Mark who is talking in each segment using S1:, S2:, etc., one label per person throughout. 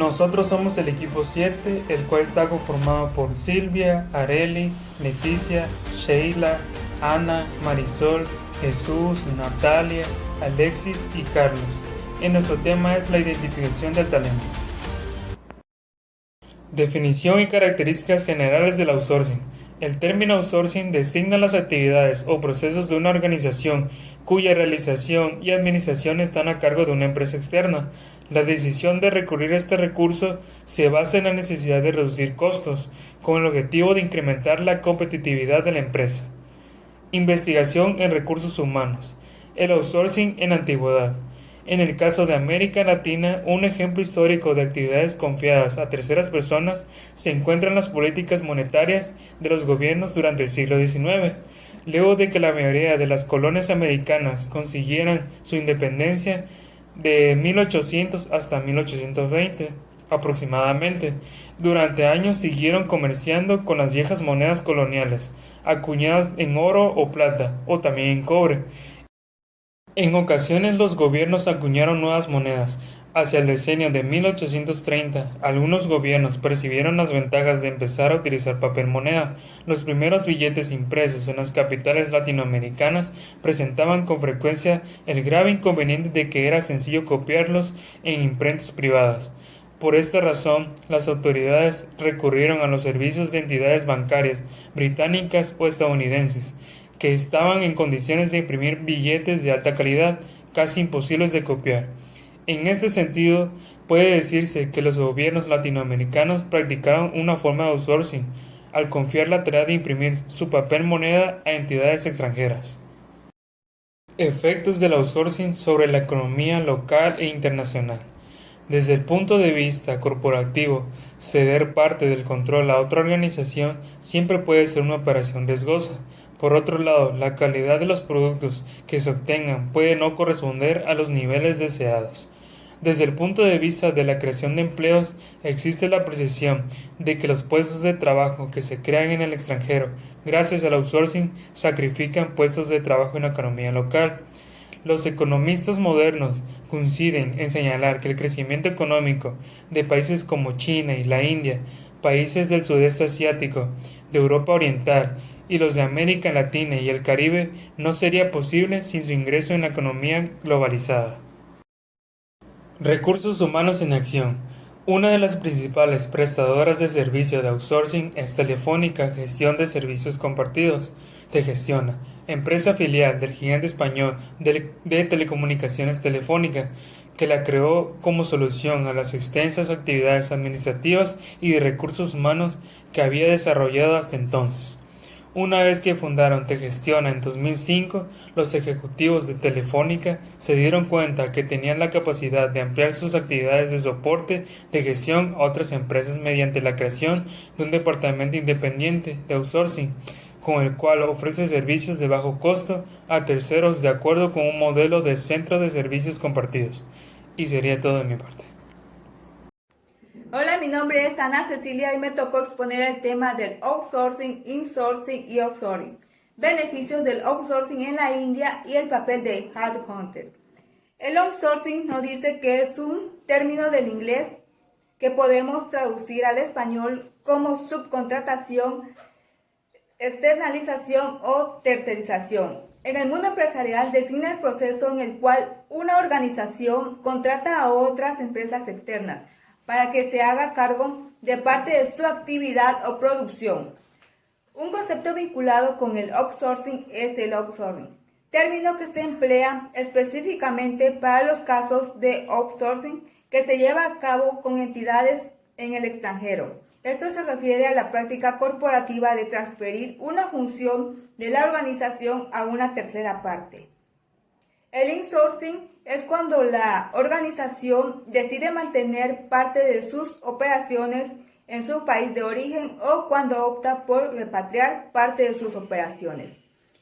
S1: Nosotros somos el equipo 7, el cual está conformado por Silvia, Areli, Leticia, Sheila, Ana, Marisol, Jesús, Natalia, Alexis y Carlos. Y nuestro tema es la identificación del talento. Definición y características generales del outsourcing. El término outsourcing designa las actividades o procesos de una organización cuya realización y administración están a cargo de una empresa externa. La decisión de recurrir a este recurso se basa en la necesidad de reducir costos, con el objetivo de incrementar la competitividad de la empresa. Investigación en recursos humanos. El outsourcing en antigüedad. En el caso de América Latina, un ejemplo histórico de actividades confiadas a terceras personas se encuentra en las políticas monetarias de los gobiernos durante el siglo XIX. Luego de que la mayoría de las colonias americanas consiguieran su independencia de 1800 hasta 1820 aproximadamente, durante años siguieron comerciando con las viejas monedas coloniales, acuñadas en oro o plata, o también en cobre. En ocasiones los gobiernos acuñaron nuevas monedas. Hacia el decenio de 1830, algunos gobiernos percibieron las ventajas de empezar a utilizar papel moneda. Los primeros billetes impresos en las capitales latinoamericanas presentaban con frecuencia el grave inconveniente de que era sencillo copiarlos en imprentas privadas. Por esta razón, las autoridades recurrieron a los servicios de entidades bancarias británicas o estadounidenses, que estaban en condiciones de imprimir billetes de alta calidad, casi imposibles de copiar. En este sentido, puede decirse que los gobiernos latinoamericanos practicaron una forma de outsourcing, al confiar la tarea de imprimir su papel moneda a entidades extranjeras. Efectos del outsourcing sobre la economía local e internacional. Desde el punto de vista corporativo, ceder parte del control a otra organización siempre puede ser una operación riesgosa. Por otro lado, la calidad de los productos que se obtengan puede no corresponder a los niveles deseados. Desde el punto de vista de la creación de empleos, existe la percepción de que los puestos de trabajo que se crean en el extranjero gracias al outsourcing sacrifican puestos de trabajo en la economía local. Los economistas modernos coinciden en señalar que el crecimiento económico de países como China y la India, países del sudeste asiático, de Europa Oriental y los de América Latina y el Caribe no sería posible sin su ingreso en la economía globalizada. Recursos humanos en acción. Una de las principales prestadoras de servicio de outsourcing es Telefónica Gestión de Servicios Compartidos, Tegestiona, empresa filial del gigante español de telecomunicaciones Telefónica, que la creó como solución a las extensas actividades administrativas y de recursos humanos que había desarrollado hasta entonces. Una vez que fundaron Tegestiona en 2005, los ejecutivos de Telefónica se dieron cuenta que tenían la capacidad de ampliar sus actividades de soporte de gestión a otras empresas mediante la creación de un departamento independiente de outsourcing, con el cual ofrece servicios de bajo costo a terceros de acuerdo con un modelo de centro de servicios compartidos. Y sería todo de mi parte.
S2: Hola, mi nombre es Ana Cecilia y me tocó exponer el tema del outsourcing, insourcing y offshoring, beneficios del outsourcing en la India y el papel de headhunter. El outsourcing nos dice que es un término del inglés que podemos traducir al español como subcontratación, externalización o tercerización. En el mundo empresarial designa el proceso en el cual una organización contrata a otras empresas externas para que se haga cargo de parte de su actividad o producción. Un concepto vinculado con el outsourcing es el offshoring, término que se emplea específicamente para los casos de outsourcing que se lleva a cabo con entidades en el extranjero. Esto se refiere a la práctica corporativa de transferir una función de la organización a una tercera parte. El insourcing es cuando la organización decide mantener parte de sus operaciones en su país de origen o cuando opta por repatriar parte de sus operaciones.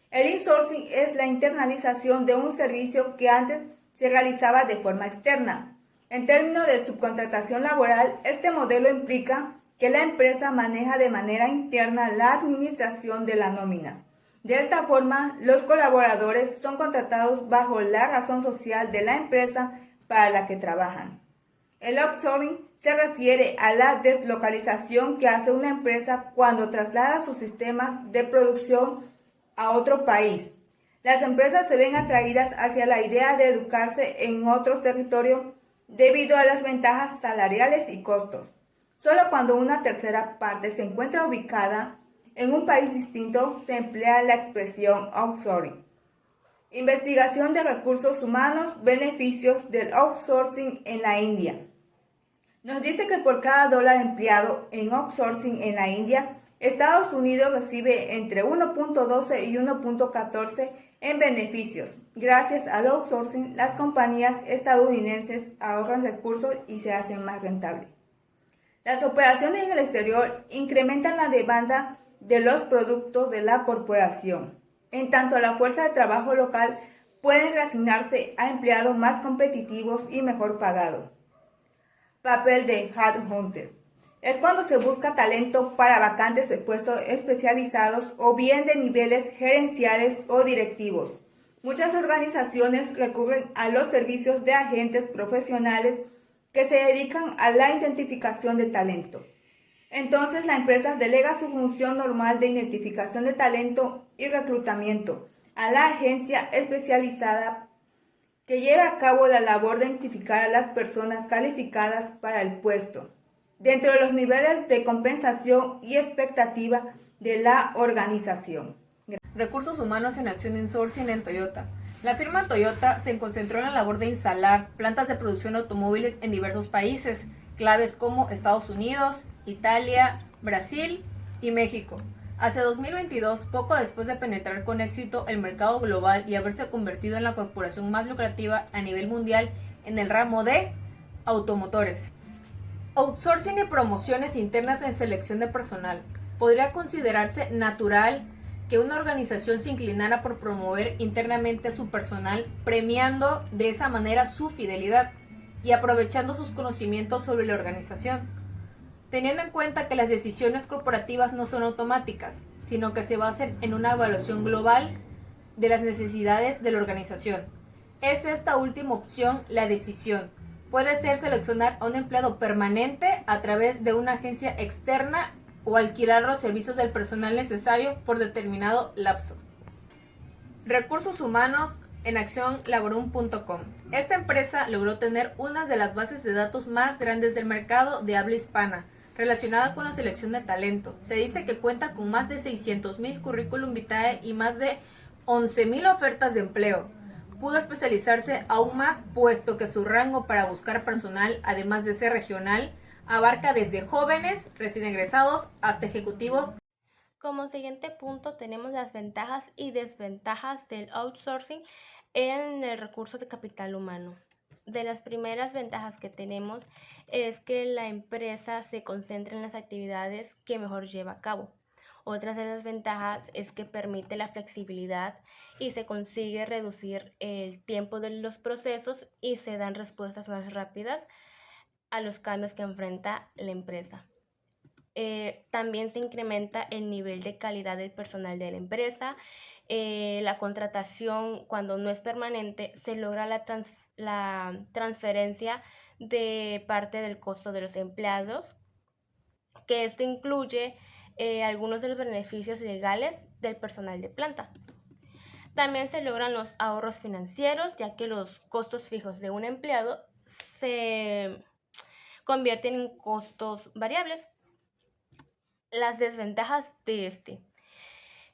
S2: El insourcing es la internalización de un servicio que antes se realizaba de forma externa. En términos de subcontratación laboral, este modelo implica que la empresa maneja de manera interna la administración de la nómina. De esta forma, los colaboradores son contratados bajo la razón social de la empresa para la que trabajan. El outsourcing se refiere a la deslocalización que hace una empresa cuando traslada sus sistemas de producción a otro país. Las empresas se ven atraídas hacia la idea de educarse en otros territorios debido a las ventajas salariales y costos. Solo cuando una tercera parte se encuentra ubicada en un país distinto se emplea la expresión outsourcing. Investigación de recursos humanos, beneficios del outsourcing en la India. Nos dice que por cada dólar empleado en outsourcing en la India, Estados Unidos recibe entre 1.12 y 1.14 en beneficios. Gracias al outsourcing, las compañías estadounidenses ahorran recursos y se hacen más rentables. Las operaciones en el exterior incrementan la demanda de los productos de la corporación. En tanto, la fuerza de trabajo local puede reasignarse a empleados más competitivos y mejor pagados. Papel de headhunter. Es cuando se busca talento para vacantes de puestos especializados o bien de niveles gerenciales o directivos. Muchas organizaciones recurren a los servicios de agentes profesionales que se dedican a la identificación de talento. Entonces la empresa delega su función normal de identificación de talento y reclutamiento a la agencia especializada que lleva a cabo la labor de identificar a las personas calificadas para el puesto, dentro de los niveles de compensación y expectativa de la organización.
S3: Recursos humanos en acción insourcing en Toyota. La firma Toyota se concentró en la labor de instalar plantas de producción de automóviles en diversos países, claves como Estados Unidos, Italia, Brasil y México. Hacia 2022, poco después de penetrar con éxito el mercado global y haberse convertido en la corporación más lucrativa a nivel mundial en el ramo de automotores. Outsourcing y promociones internas en selección de personal. Podría considerarse natural que una organización se inclinara por promover internamente a su personal, premiando de esa manera su fidelidad y aprovechando sus conocimientos sobre la organización, teniendo en cuenta que las decisiones corporativas no son automáticas, sino que se basan en una evaluación global de las necesidades de la organización. Es esta última opción la decisión. Puede ser seleccionar a un empleado permanente a través de una agencia externa o alquilar los servicios del personal necesario por determinado lapso. Recursos humanos en accionlaborum.com. Esta empresa logró tener una de las bases de datos más grandes del mercado de habla hispana, relacionada con la selección de talento. Se dice que cuenta con más de 600,000 currículum vitae y más de 11,000 ofertas de empleo. Pudo especializarse aún más, puesto que su rango para buscar personal, además de ser regional, abarca desde jóvenes, recién egresados, hasta ejecutivos.
S4: Como siguiente punto tenemos las ventajas y desventajas del outsourcing en el recurso de capital humano. De las primeras ventajas que tenemos es que la empresa se concentra en las actividades que mejor lleva a cabo. Otras de las ventajas es que permite la flexibilidad y se consigue reducir el tiempo de los procesos y se dan respuestas más rápidas a los cambios que enfrenta la empresa. También se incrementa el nivel de calidad del personal de la empresa. La contratación, cuando no es permanente, se logra la transferencia de parte del costo de los empleados, que esto incluye algunos de los beneficios legales del personal de planta. También se logran los ahorros financieros, ya que los costos fijos de un empleado se convierten en costos variables. Las desventajas de este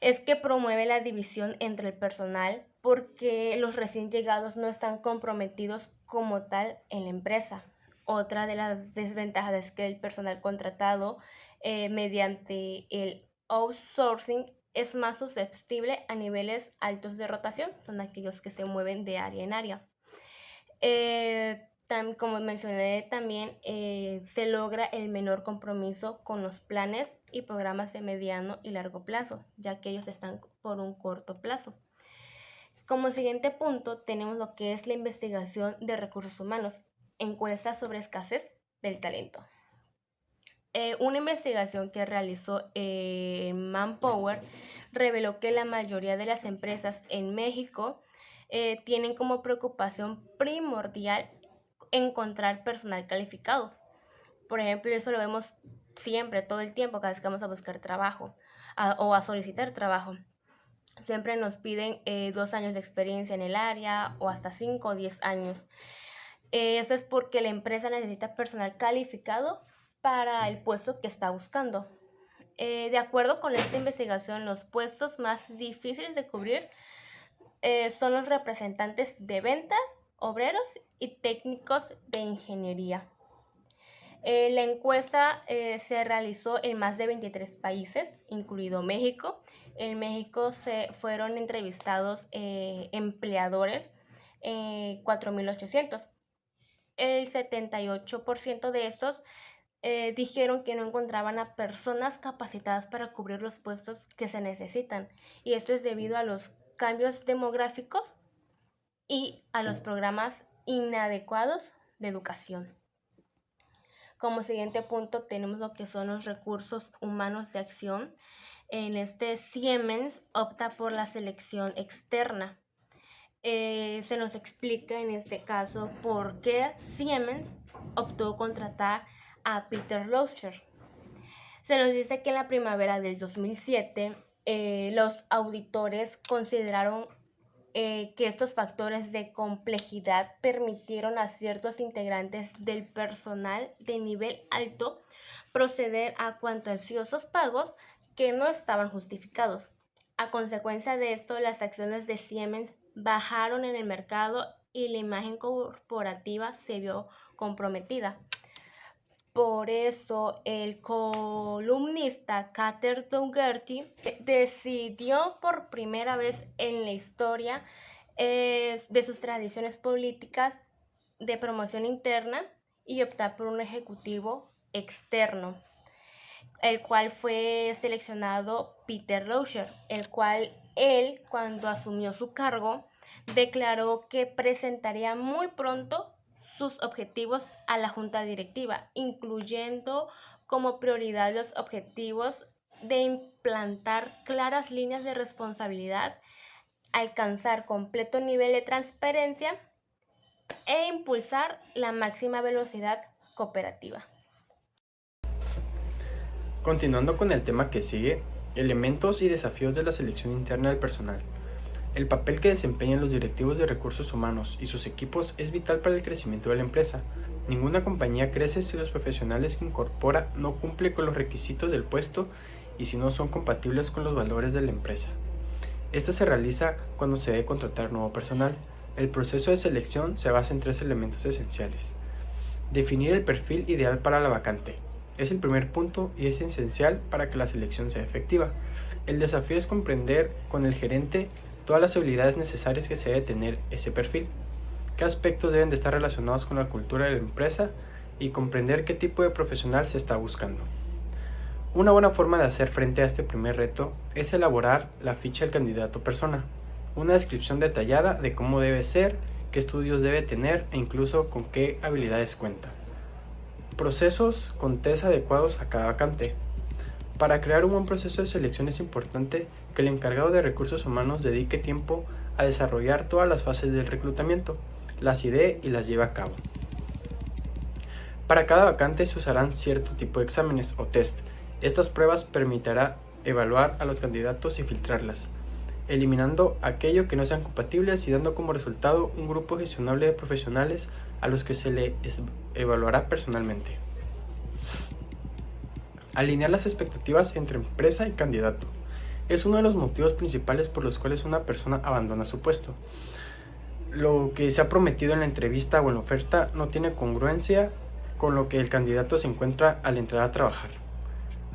S4: es que promueve la división entre el personal porque los recién llegados no están comprometidos como tal en la empresa. Otra de las desventajas es que el personal contratado mediante el outsourcing es más susceptible a niveles altos de rotación, son aquellos que se mueven de área en área. Como mencioné también, se logra el menor compromiso con los planes y programas de mediano y largo plazo, ya que ellos están por un corto plazo. Como siguiente punto tenemos lo que es la investigación de recursos humanos, encuesta sobre escasez del talento. Una investigación que realizó Manpower reveló que la mayoría de las empresas en México tienen como preocupación primordial encontrar personal calificado. Por ejemplo, eso lo vemos siempre, todo el tiempo, cada vez que vamos a buscar trabajo o a solicitar trabajo. Siempre nos piden 2 años de experiencia en el área o hasta 5 o 10 años. Eso es porque la empresa necesita personal calificado para el puesto que está buscando. De acuerdo con esta investigación, los puestos más difíciles de cubrir son los representantes de ventas, obreros y técnicos de ingeniería. La encuesta se realizó en más de 23 países, incluido México. En México se fueron entrevistados empleadores, 4.800. El 78% de estos dijeron que no encontraban a personas capacitadas para cubrir los puestos que se necesitan. Y esto es debido a los cambios demográficos y a los programas inadecuados de educación. Como siguiente punto tenemos lo que son los recursos humanos de acción. En este Siemens opta por la selección externa. Se nos explica en este caso por qué Siemens optó contratar a Peter Loescher. Se nos dice que en la primavera del 2007 los auditores consideraron que estos factores de complejidad permitieron a ciertos integrantes del personal de nivel alto proceder a cuantiosos pagos que no estaban justificados. A consecuencia de esto, las acciones de Siemens bajaron en el mercado y la imagen corporativa se vio comprometida. Por eso, el columnista Carter Dougherty decidió por primera vez en la historia de sus tradiciones políticas de promoción interna y optar por un ejecutivo externo, el cual fue seleccionado Peter Loescher, el cual él, cuando asumió su cargo, declaró que presentaría muy pronto sus objetivos a la junta directiva, incluyendo como prioridad los objetivos de implantar claras líneas de responsabilidad, alcanzar completo nivel de transparencia e impulsar la máxima velocidad cooperativa.
S5: Continuando con el tema que sigue, elementos y desafíos de la selección interna del personal. El papel que desempeñan los directivos de recursos humanos y sus equipos es vital para el crecimiento de la empresa. Ninguna compañía crece si los profesionales que incorpora no cumplen con los requisitos del puesto y si no son compatibles con los valores de la empresa. Esta se realiza cuando se debe contratar nuevo personal. El proceso de selección se basa en 3 elementos esenciales. Definir el perfil ideal para la vacante. Es el primer punto y es esencial para que la selección sea efectiva. El desafío es comprender con el gerente todas las habilidades necesarias que se debe tener ese perfil, qué aspectos deben de estar relacionados con la cultura de la empresa y comprender qué tipo de profesional se está buscando. Una buena forma de hacer frente a este primer reto es elaborar la ficha del candidato persona, una descripción detallada de cómo debe ser, qué estudios debe tener e incluso con qué habilidades cuenta. Procesos con test adecuados a cada vacante. Para crear un buen proceso de selección es importante que el encargado de recursos humanos dedique tiempo a desarrollar todas las fases del reclutamiento, las idee y las lleve a cabo. Para cada vacante se usarán cierto tipo de exámenes o test. Estas pruebas permitirán evaluar a los candidatos y filtrarlas, eliminando aquello que no sean compatibles y dando como resultado un grupo gestionable de profesionales a los que se les evaluará personalmente. Alinear las expectativas entre empresa y candidato es uno de los motivos principales por los cuales una persona abandona su puesto. Lo que se ha prometido en la entrevista o en la oferta no tiene congruencia con lo que el candidato se encuentra al entrar a trabajar.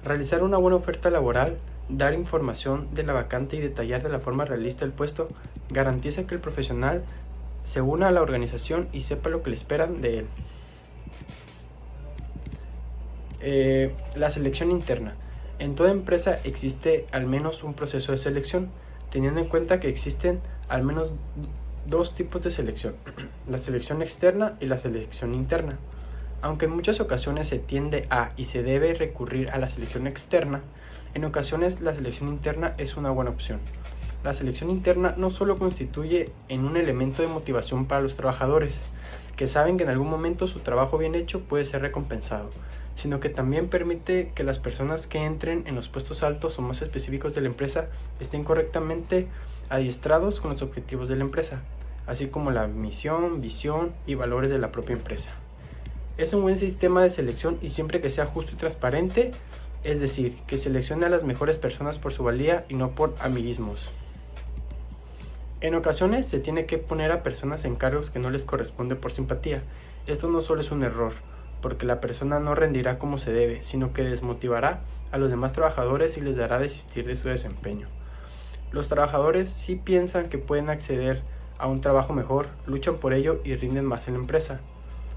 S5: Realizar una buena oferta laboral, dar información de la vacante y detallar de la forma realista el puesto garantiza que el profesional se una a la organización y sepa lo que le esperan de él. La selección interna. En toda empresa existe al menos un proceso de selección, teniendo en cuenta que existen al menos 2 tipos de selección, la selección externa y la selección interna. Aunque en muchas ocasiones se tiende a y se debe recurrir a la selección externa, en ocasiones la selección interna es una buena opción. La selección interna no solo constituye en un elemento de motivación para los trabajadores, que saben que en algún momento su trabajo bien hecho puede ser recompensado, sino que también permite que las personas que entren en los puestos altos o más específicos de la empresa estén correctamente adiestrados con los objetivos de la empresa, así como la misión, visión y valores de la propia empresa. Es un buen sistema de selección y siempre que sea justo y transparente, es decir, que seleccione a las mejores personas por su valía y no por amiguismos. En ocasiones se tiene que poner a personas en cargos que no les corresponde por simpatía. Esto no solo es un error, porque la persona no rendirá como se debe, sino que desmotivará a los demás trabajadores y les dará desistir de su desempeño. Los trabajadores sí piensan que pueden acceder a un trabajo mejor, luchan por ello y rinden más en la empresa.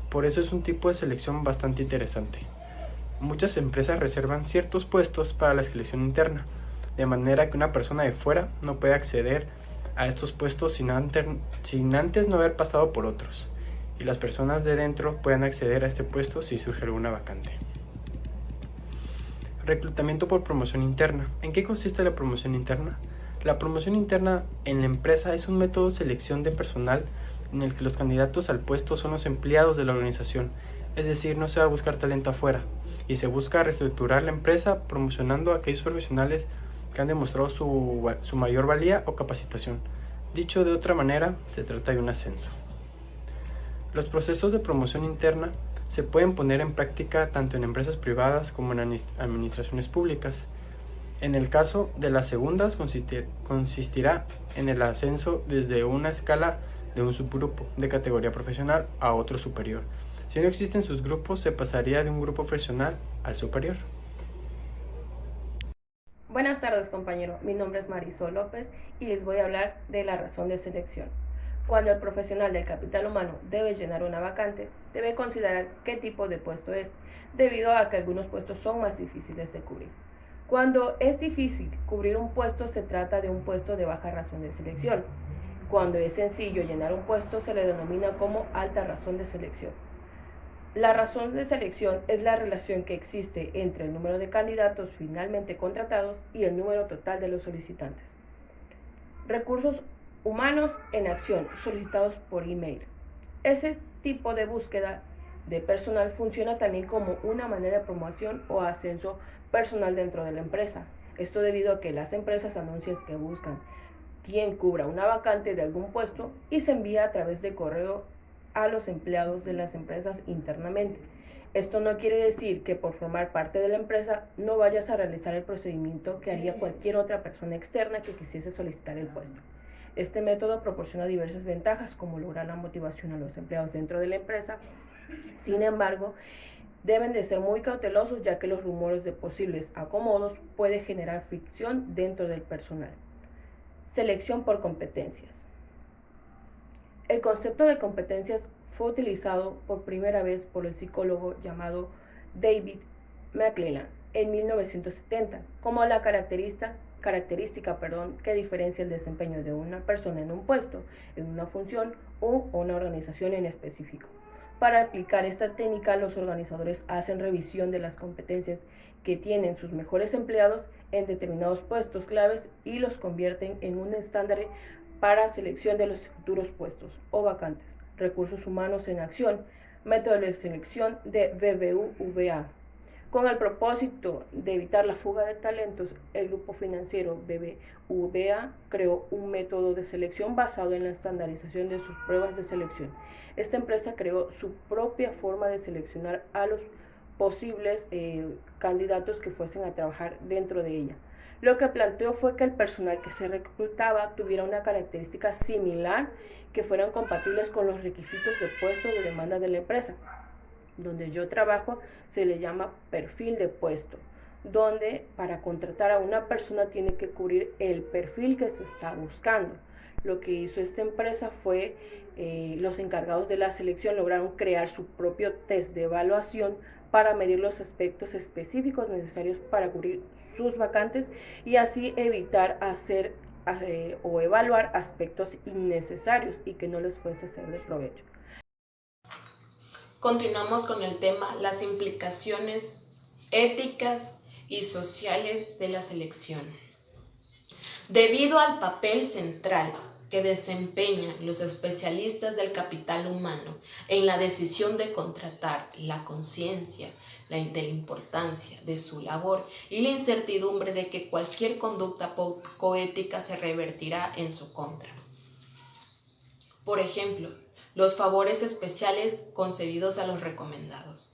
S5: Por eso es un tipo de selección bastante interesante. Muchas empresas reservan ciertos puestos para la selección interna, de manera que una persona de fuera no puede acceder a estos puestos sin antes no haber pasado por otros, y las personas de dentro puedan acceder a este puesto si surge alguna vacante. Reclutamiento por promoción interna. ¿En qué consiste la promoción interna? La promoción interna en la empresa es un método de selección de personal en el que los candidatos al puesto son los empleados de la organización, es decir, no se va a buscar talento afuera, y se busca reestructurar la empresa promocionando a aquellos profesionales que han demostrado su mayor valía o capacitación. Dicho de otra manera, se trata de un ascenso. Los procesos de promoción interna se pueden poner en práctica tanto en empresas privadas como en administraciones públicas. En el caso de las segundas consistirá en el ascenso desde una escala de un subgrupo de categoría profesional a otro superior. Si no existen sus grupos, se pasaría de un grupo profesional al superior.
S6: Buenas tardes, compañero. Mi nombre es Marisol López y les voy a hablar de la razón de selección. Cuando el profesional del capital humano debe llenar una vacante, debe considerar qué tipo de puesto es, debido a que algunos puestos son más difíciles de cubrir. Cuando es difícil cubrir un puesto, se trata de un puesto de baja razón de selección. Cuando es sencillo llenar un puesto, se le denomina como alta razón de selección. La razón de selección es la relación que existe entre el número de candidatos finalmente contratados y el número total de los solicitantes. Recursos humanos en acción solicitados por email. Ese tipo de búsqueda de personal funciona también como una manera de promoción o ascenso personal dentro de la empresa. Esto debido a que las empresas anuncian que buscan quien cubra una vacante de algún puesto y se envía a través de correo a los empleados de las empresas internamente. Esto no quiere decir que por formar parte de la empresa no vayas a realizar el procedimiento que haría cualquier otra persona externa que quisiese solicitar el puesto. Este método proporciona diversas ventajas, como lograr la motivación a los empleados dentro de la empresa. Sin embargo, deben de ser muy cautelosos, ya que los rumores de posibles acomodos pueden generar fricción dentro del personal. Selección por competencias. El concepto de competencias fue utilizado por primera vez por el psicólogo llamado David McClelland en 1970 como la característica que diferencia el desempeño de una persona en un puesto, en una función o una organización en específico. Para aplicar esta técnica, los organizadores hacen revisión de las competencias que tienen sus mejores empleados en determinados puestos claves y los convierten en un estándar para selección de los futuros puestos o vacantes. Recursos humanos en acción, método de selección de BBVA. Con el propósito de evitar la fuga de talentos, el grupo financiero BBVA creó un método de selección basado en la estandarización de sus pruebas de selección. Esta empresa creó su propia forma de seleccionar a los posibles candidatos que fuesen a trabajar dentro de ella. Lo que planteó fue que el personal que se reclutaba tuviera una característica similar, que fueran compatibles con los requisitos de puesto de demanda de la empresa. Donde yo trabajo se le llama perfil de puesto, donde para contratar a una persona tiene que cubrir el perfil que se está buscando. Lo que hizo esta empresa fue, los encargados de la selección lograron crear su propio test de evaluación para medir los aspectos específicos necesarios para cubrir sus vacantes y así evitar hacer o evaluar aspectos innecesarios y que no les fuese a ser de provecho.
S7: Continuamos con el tema, las implicaciones éticas y sociales de la selección. Debido al papel central que desempeñan los especialistas del capital humano en la decisión de contratar, la conciencia de la importancia de su labor y la incertidumbre de que cualquier conducta poco ética se revertirá en su contra. Por ejemplo, los favores especiales concedidos a los recomendados.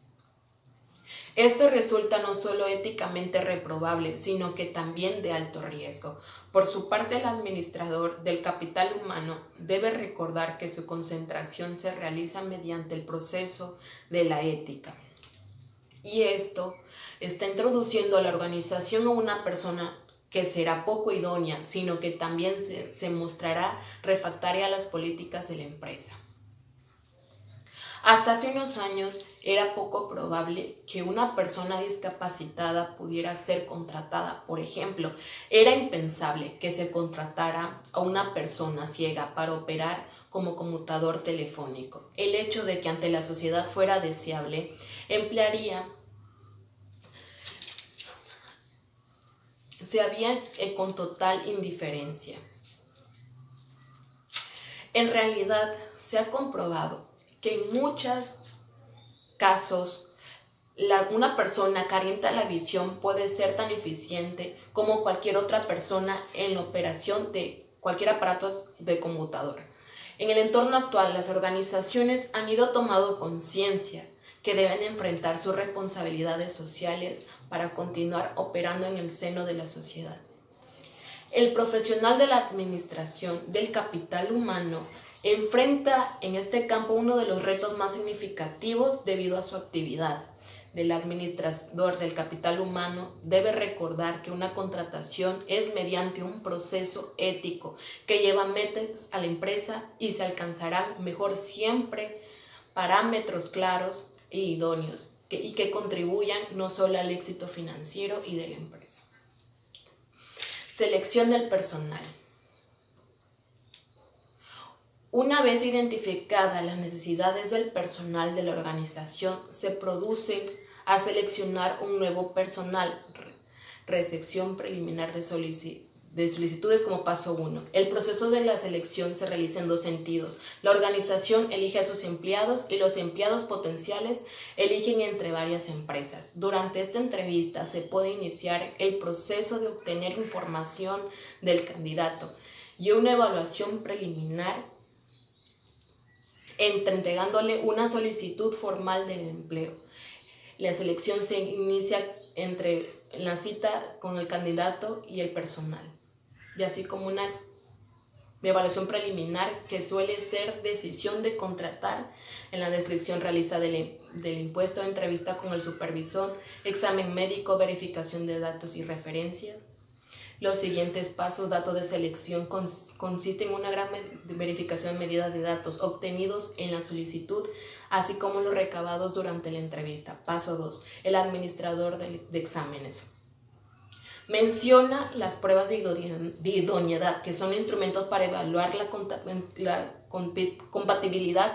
S7: Esto resulta no solo éticamente reprobable, sino que también de alto riesgo. Por su parte, el administrador del capital humano debe recordar que su concentración se realiza mediante el proceso de la ética. Y esto está introduciendo a la organización a una persona que será poco idónea, sino que también se mostrará refractaria a las políticas de la empresa. Hasta hace unos años era poco probable que una persona discapacitada pudiera ser contratada. Por ejemplo, era impensable que se contratara a una persona ciega para operar como conmutador telefónico. El hecho de que ante la sociedad fuera deseable se había con total indiferencia. En realidad, se ha comprobado que en muchos casos una persona carente a la visión puede ser tan eficiente como cualquier otra persona en la operación de cualquier aparato de conmutador. En el entorno actual, las organizaciones han ido tomando conciencia que deben enfrentar sus responsabilidades sociales para continuar operando en el seno de la sociedad. El profesional de la administración del capital humano enfrenta en este campo uno de los retos más significativos debido a su actividad. El administrador del capital humano debe recordar que una contratación es mediante un proceso ético que lleva metas a la empresa y se alcanzarán mejor siempre parámetros claros e idóneos y que contribuyan no solo al éxito financiero y de la empresa. Selección del personal. Una vez identificadas las necesidades del personal de la organización, se procede a seleccionar un nuevo personal, recepción preliminar de solicitudes como paso 1. El proceso de la selección se realiza en 2 sentidos. La organización elige a sus empleados y los empleados potenciales eligen entre varias empresas. Durante esta entrevista se puede iniciar el proceso de obtener información del candidato y una evaluación preliminar entregándole una solicitud formal del empleo. La selección se inicia entre la cita con el candidato y el personal, y así como una evaluación preliminar que suele ser decisión de contratar. En la descripción realiza del impuesto, entrevista con el supervisor, examen médico, verificación de datos y referencias. Los siguientes pasos, datos de selección, consisten en una gran verificación medida de datos obtenidos en la solicitud, así como los recabados durante la entrevista. Paso 2, el administrador de exámenes. Menciona las pruebas de idoneidad, que son instrumentos para evaluar la compatibilidad.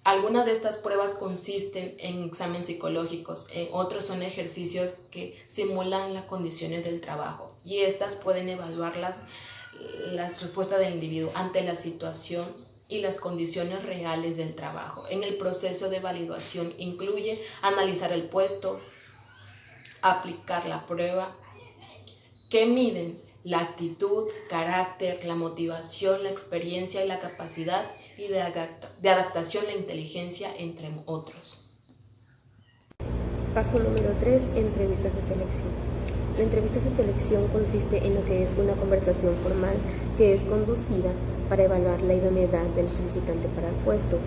S7: Algunas de estas pruebas consisten en exámenes psicológicos, otros son ejercicios que simulan las condiciones del trabajo, y estas pueden evaluar las respuestas del individuo ante la situación y las condiciones reales del trabajo. En el proceso de validación incluye analizar el puesto, aplicar la prueba, que miden la actitud, carácter, la motivación, la experiencia y la capacidad y de adaptación, la inteligencia, entre otros.
S8: Paso número 3, entrevistas de selección. La entrevista de selección consiste en lo que es una conversación formal que es conducida para evaluar la idoneidad del solicitante para el puesto.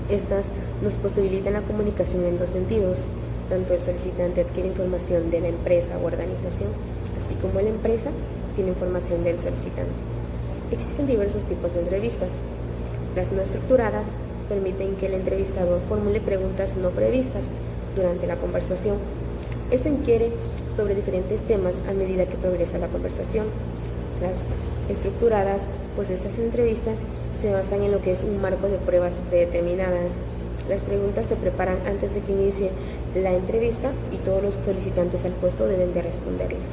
S8: Estas nos posibilitan la comunicación en 2 sentidos. Tanto el solicitante adquiere información de la empresa o organización, así como la empresa tiene información del solicitante. Existen diversos tipos de entrevistas. Las no estructuradas permiten que el entrevistador formule preguntas no previstas durante la conversación. Esto inquiere sobre diferentes temas a medida que progresa la conversación. Las estructuradas, pues estas entrevistas se basan en lo que es un marco de pruebas predeterminadas. Las preguntas se preparan antes de que inicie la entrevista y todos los solicitantes al puesto deben de responderlas.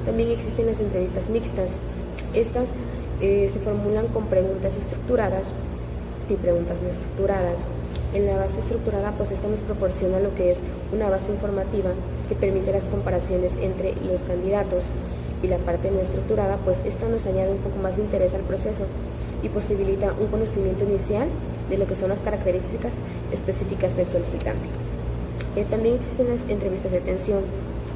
S8: También existen las entrevistas mixtas. Estas se formulan con preguntas estructuradas y preguntas no estructuradas. En la base estructurada, pues esta nos proporciona lo que es una base informativa que permite las comparaciones entre los candidatos, y la parte no estructurada, pues esta nos añade un poco más de interés al proceso y posibilita un conocimiento inicial de lo que son las características específicas del solicitante. También existen las entrevistas de atención.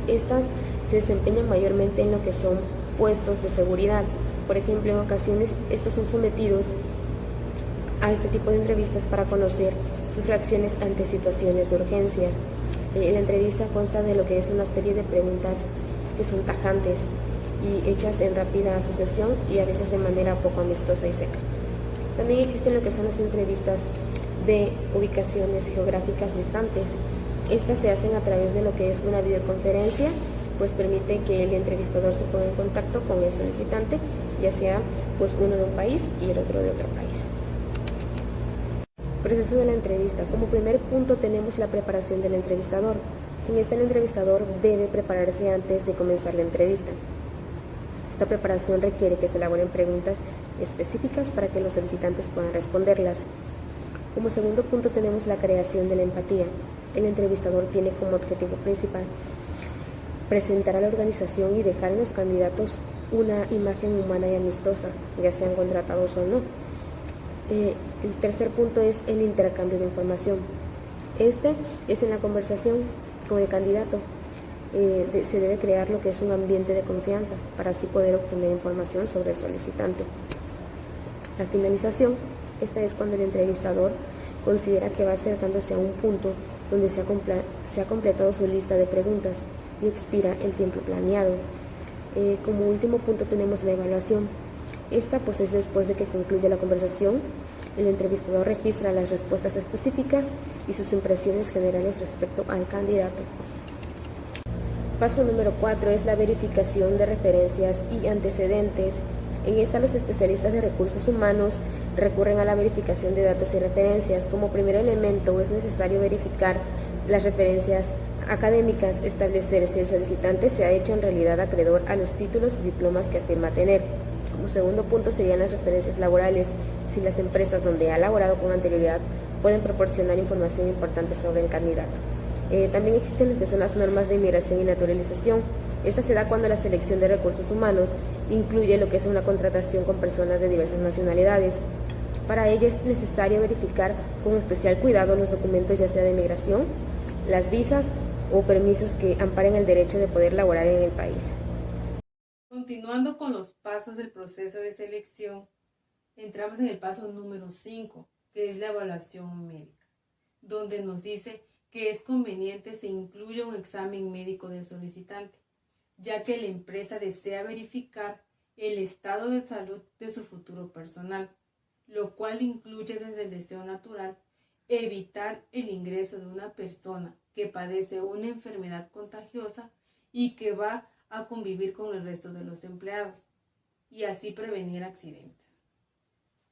S8: Estas se desempeñan mayormente en lo que son puestos de seguridad. Por ejemplo, en ocasiones estos son sometidos a este tipo de entrevistas para conocer sus reacciones ante situaciones de urgencia. La entrevista consta de lo que es una serie de preguntas que son tajantes y hechas en rápida asociación y a veces de manera poco amistosa y seca. También existen lo que son las entrevistas de ubicaciones geográficas distantes. Estas se hacen a través de lo que es una videoconferencia, pues permite que el entrevistador se ponga en contacto con el solicitante, ya sea pues uno de un país y el otro de otro país. Proceso de la entrevista. Como primer punto tenemos la preparación del entrevistador. En esta, el entrevistador debe prepararse antes de comenzar la entrevista. Esta preparación requiere que se elaboren preguntas específicas para que los solicitantes puedan responderlas. Como segundo punto tenemos la creación de la empatía. El entrevistador tiene como objetivo principal presentar a la organización y dejar en los candidatos una imagen humana y amistosa, ya sean contratados o no. El tercer punto es el intercambio de información. Este es en la conversación con el candidato. Se debe crear lo que es un ambiente de confianza para así poder obtener información sobre el solicitante. La finalización, esta es cuando el entrevistador considera que va acercándose a un punto donde se ha completado su lista de preguntas y expira el tiempo planeado. Como último punto tenemos la evaluación. Esta pues es después de que concluye la conversación. El entrevistador registra las respuestas específicas y sus impresiones generales respecto al candidato. Paso número 4 es la verificación de referencias y antecedentes. En esta, los especialistas de recursos humanos recurren a la verificación de datos y referencias. Como primer elemento es necesario verificar las referencias académicas, establecer si el solicitante se ha hecho en realidad acreedor a los títulos y diplomas que afirma tener. Como segundo punto serían las referencias laborales, si las empresas donde ha laborado con anterioridad pueden proporcionar información importante sobre el candidato. También existen lo que son las normas de inmigración y naturalización. Esta se da cuando la selección de recursos humanos incluye lo que es una contratación con personas de diversas nacionalidades. Para ello es necesario verificar con especial cuidado los documentos, ya sea de migración, las visas o permisos que amparen el derecho de poder laborar en el país.
S6: Continuando con los pasos del proceso de selección, entramos en el paso número 5, que es la evaluación médica, donde nos dice que es conveniente se incluya un examen médico del solicitante, ya que la empresa desea verificar el estado de salud de su futuro personal, lo cual incluye desde el deseo natural evitar el ingreso de una persona que padece una enfermedad contagiosa y que va a convivir con el resto de los empleados, y así prevenir accidentes.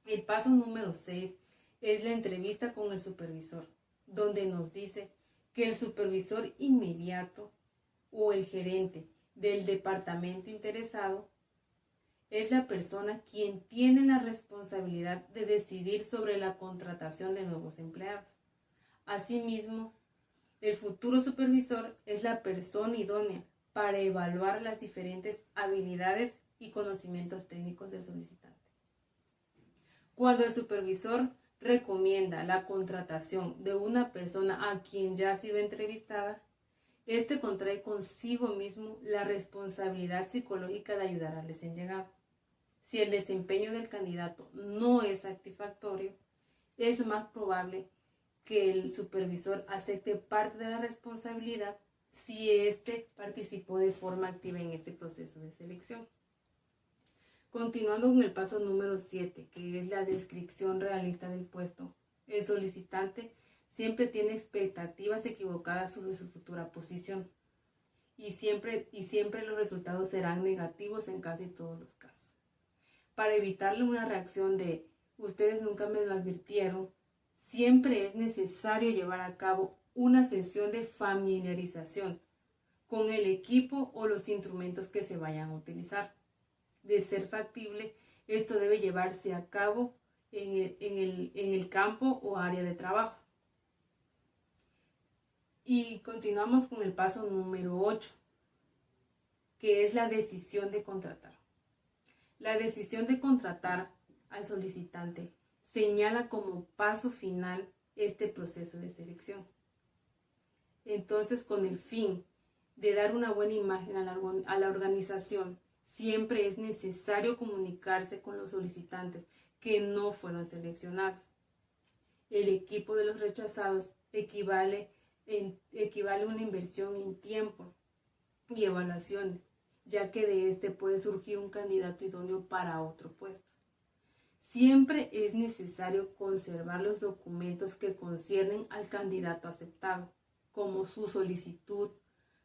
S6: El paso número 6 es la entrevista con el supervisor, donde nos dice que el supervisor inmediato o el gerente del departamento interesado es la persona quien tiene la responsabilidad de decidir sobre la contratación de nuevos empleados. Asimismo, el futuro supervisor es la persona idónea para evaluar las diferentes habilidades y conocimientos técnicos del solicitante. Cuando el supervisor recomienda la contratación de una persona a quien ya ha sido entrevistada, este contrae consigo mismo la responsabilidad psicológica de ayudar al recién llegado. Si el desempeño del candidato no es satisfactorio, es más probable que el supervisor acepte parte de la responsabilidad si éste participó de forma activa en este proceso de selección. Continuando con el paso número 7, que es la descripción realista del puesto. El solicitante siempre tiene expectativas equivocadas sobre su futura posición y siempre los resultados serán negativos en casi todos los casos. Para evitarle una reacción de "ustedes nunca me lo advirtieron", siempre es necesario llevar a cabo una sesión de familiarización
S9: con el equipo o los instrumentos que se vayan a utilizar. De ser factible, esto debe llevarse a cabo en el campo o área de trabajo. Y continuamos con el paso número 8, que es la decisión de contratar. La decisión de contratar al solicitante señala como paso final este proceso de selección. Entonces, con el fin de dar una buena imagen a la organización, siempre es necesario comunicarse con los solicitantes que no fueron seleccionados. El equipo de los rechazados equivale a una inversión en tiempo y evaluaciones, ya que de este puede surgir un candidato idóneo para otro puesto. Siempre es necesario conservar los documentos que conciernen al candidato aceptado, como su solicitud,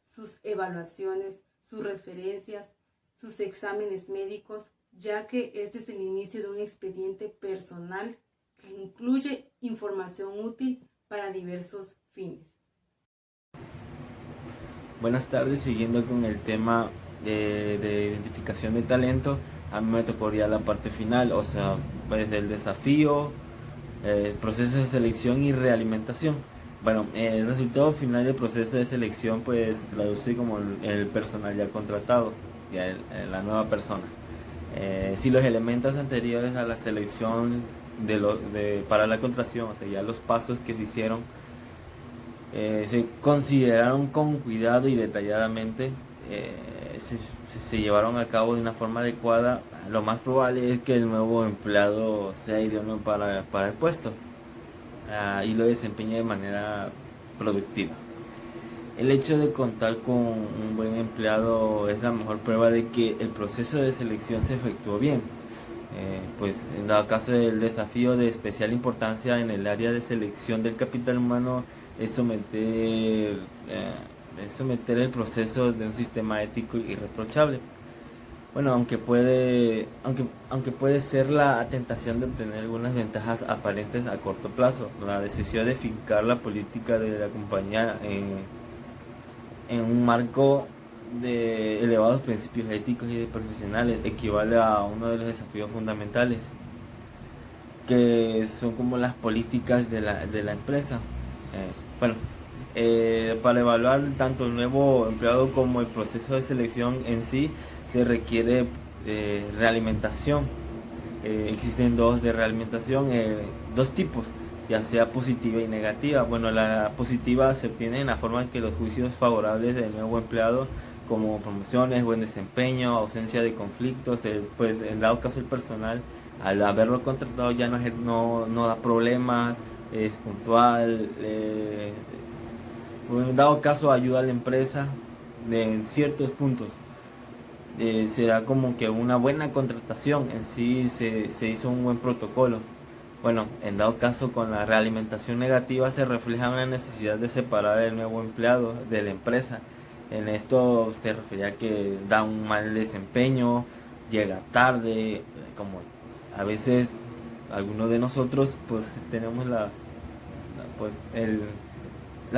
S9: sus evaluaciones, sus referencias, sus exámenes médicos, ya que este es el inicio de un expediente personal que incluye información útil para diversos fines.
S10: Buenas tardes, siguiendo con el tema de identificación de talento, a mí me tocó ya la parte final, o sea, pues el desafío, el proceso de selección y realimentación. Bueno, el resultado final del proceso de selección pues se traduce como el personal ya contratado, ya la nueva persona. Si los elementos anteriores a la selección para la contratación, o sea, ya los pasos que se hicieron, se consideraron con cuidado y detalladamente, se llevaron a cabo de una forma adecuada, lo más probable es que el nuevo empleado sea idóneo para el puesto y lo desempeñe de manera productiva. El hecho de contar con un buen empleado es la mejor prueba de que el proceso de selección se efectuó bien. Pues en dado caso, el desafío de especial importancia en el área de selección del capital humano es someter el proceso de un sistema ético irreprochable. Bueno, aunque puede ser la tentación de obtener algunas ventajas aparentes a corto plazo, la decisión de fijar la política de la compañía en un marco de elevados principios éticos y profesionales equivale a uno de los desafíos fundamentales, que son como las políticas de la empresa. Para evaluar tanto el nuevo empleado como el proceso de selección en sí, se requiere realimentación. Existen dos tipos, ya sea positiva y negativa. Bueno, la positiva se obtiene en la forma en que los juicios favorables del nuevo empleado, como promociones, buen desempeño, ausencia de conflictos, pues en dado caso el personal, al haberlo contratado ya no da problemas, es puntual, en dado caso ayuda a la empresa en ciertos puntos. Será como que una buena contratación, en sí se hizo un buen protocolo. Bueno, en dado caso, con la realimentación negativa se refleja una necesidad de separar el nuevo empleado de la empresa. En esto se refería a que da un mal desempeño, llega tarde, como a veces algunos de nosotros pues tenemos la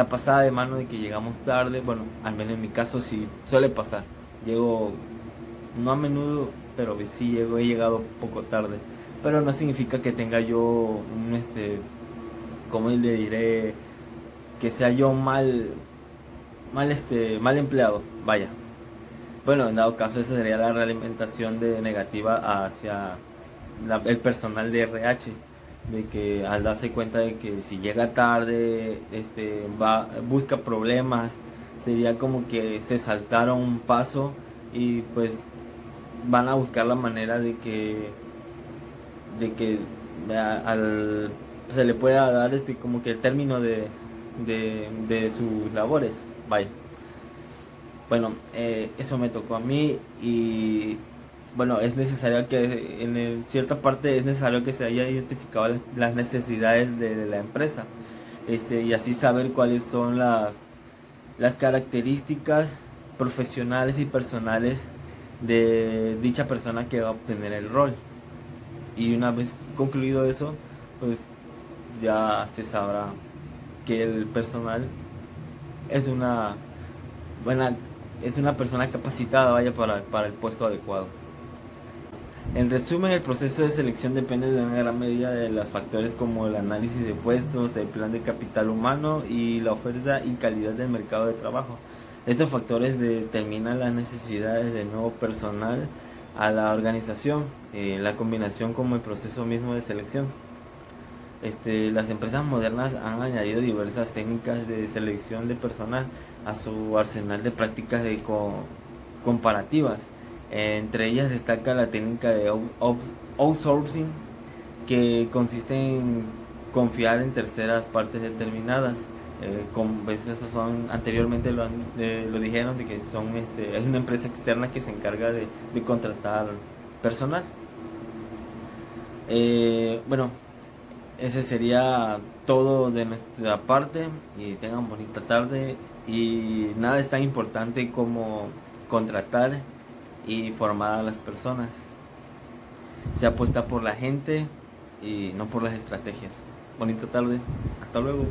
S10: pasada de mano de que llegamos tarde. Bueno, al menos en mi caso sí suele pasar. Llego, no a menudo, pero sí he llegado poco tarde. Pero no significa que tenga yo ¿cómo le diré? Que sea yo mal empleado, vaya. Bueno, en dado caso esa sería la realimentación negativa hacia el personal de RH, de que al darse cuenta de que si llega tarde, busca problemas, sería como que se saltaron un paso y pues van a buscar la manera de que se le pueda dar como que el término de sus labores, vaya. Bueno, eso me tocó a mí y bueno, es necesario que en cierta parte es necesario que se haya identificado las necesidades de la empresa, y así saber cuáles son las características profesionales y personales de dicha persona que va a obtener el rol. Y una vez concluido eso, pues ya se sabrá que el personal es una buena es una persona capacitada, vaya, para el puesto adecuado. En resumen, el proceso de selección depende de una gran medida de los factores como el análisis de puestos, el plan de capital humano y la oferta y calidad del mercado de trabajo. Estos factores determinan las necesidades de nuevo personal a la organización, la combinación como el proceso mismo de selección. Las empresas modernas han añadido diversas técnicas de selección de personal a su arsenal de prácticas comparativas. Entre ellas destaca la técnica de outsourcing, que consiste en confiar en terceras partes determinadas. Estas son, anteriormente lo dijeron, de que es una empresa externa que se encarga de contratar personal. Bueno, ese sería todo de nuestra parte, y tengan bonita tarde. Y nada es tan importante como contratar y formar a las personas. Se apuesta por la gente y no por las estrategias. Bonita tarde, hasta luego.